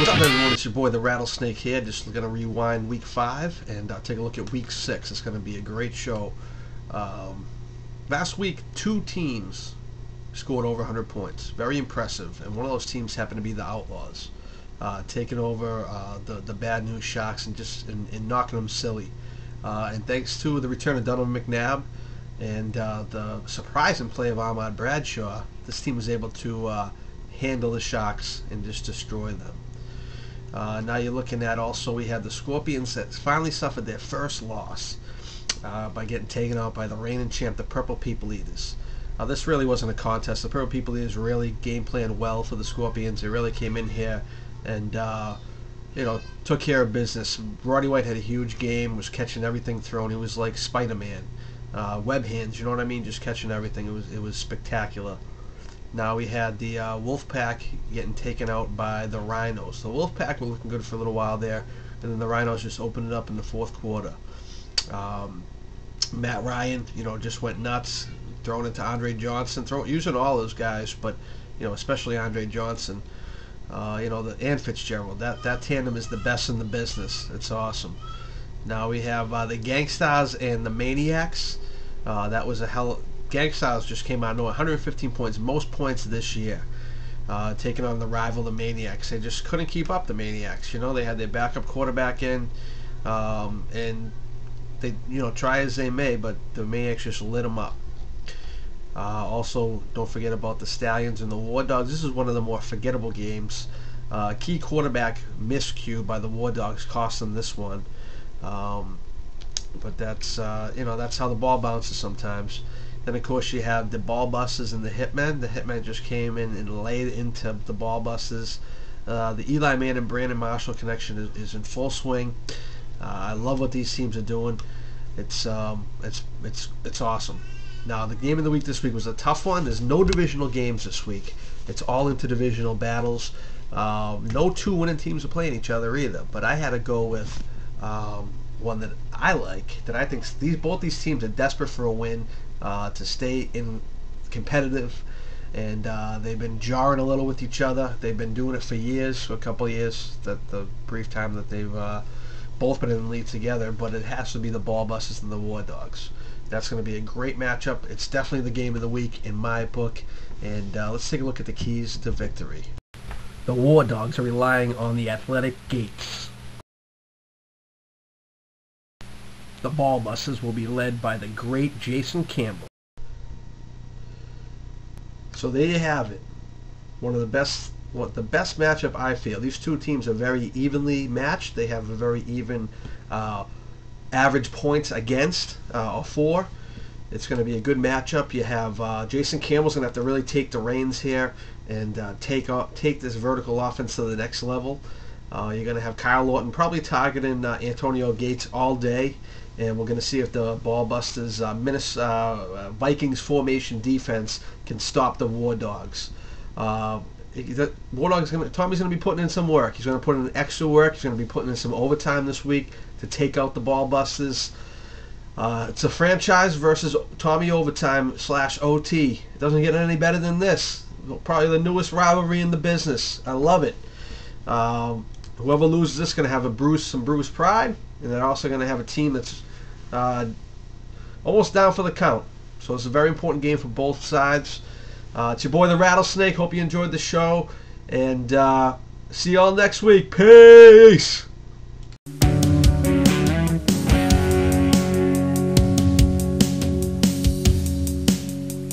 What's up, everyone? It's your boy the Rattlesnake here. Just going to rewind week 5 and take a look at week 6. It's going to be a great show. Last week, 2 teams scored over 100 points. Very impressive. And one of those teams happened to be the Outlaws, taking over the Bad News Sharks and knocking them silly. And thanks to the return of Donovan McNabb and the surprising play of Ahmad Bradshaw, this team was able to handle the Sharks and just destroy them. Now you're looking at also we had the Scorpions that finally suffered their first loss by getting taken out by the reigning champ, the Purple People Eaters. This really wasn't a contest. The Purple People Eaters really game planned well for the Scorpions. They really came in here and took care of business. Roddy White had a huge game, was catching everything thrown. He was like Spider-Man, web hands. You know what I mean? Just catching everything. It was spectacular. Now we had the Wolfpack getting taken out by the Rhinos. The Wolfpack were looking good for a little while there, and then the Rhinos just opened it up in the fourth quarter. Matt Ryan, just went nuts, throwing it to Andre Johnson, using all those guys, but especially Andre Johnson, and Fitzgerald. That tandem is the best in the business. It's awesome. Now we have the Gangsters and the Maniacs. That was a hell. Gangsters just came out, 115 points, most points this year, taking on the rival, the Maniacs. They just couldn't keep up, the Maniacs. They had their backup quarterback in, and they, try as they may, but the Maniacs just lit them up. Also, don't forget about the Stallions and the War Dogs. This is one of the more forgettable games. Key quarterback miscue by the War Dogs cost them this one. But that's that's how the ball bounces sometimes. Then of course you have the Ball Busters and the Hitmen. The Hitmen just came in and laid into the Ball Busters. The Eli Mann and Brandon Marshall connection is in full swing. I love what these teams are doing. It's awesome. Now the game of the week this week was a tough one. There's no divisional games this week. It's all interdivisional battles. No 2 winning teams are playing each other either. But I had to go with one that I like. That I think both these teams are desperate for a win. To stay in competitive, and they've been jarring a little with each other. They've been doing it for years, for a couple of years, that the brief time that they've both been in the league together, but it has to be the Ball Busters and the War Dogs. That's going to be a great matchup. It's definitely the game of the week in my book, and let's take a look at the keys to victory. The War Dogs are relying on the athletic Gates. The Ball Busters will be led by the great Jason Campbell. So there you have it. The best matchup, I feel. These 2 teams are very evenly matched. They have a very even average points against, or for. It's going to be a good matchup. You have Jason Campbell's going to have to really take the reins here and take this vertical offense to the next level. You're going to have Kyle Lawton probably targeting Antonio Gates all day. And we're going to see if the Ball Busters Vikings formation defense can stop the War Dogs. Tommy's going to be putting in some work. He's going to put in extra work. He's going to be putting in some overtime this week to take out the Ball Busters. It's a franchise versus Tommy overtime / OT. It doesn't get any better than this. Probably the newest rivalry in the business. I love it. Whoever loses this is going to have some bruised pride, and they're also going to have a team that's almost down for the count. So it's a very important game for both sides. It's your boy the Rattlesnake. Hope you enjoyed the show, and see y'all next week. Peace!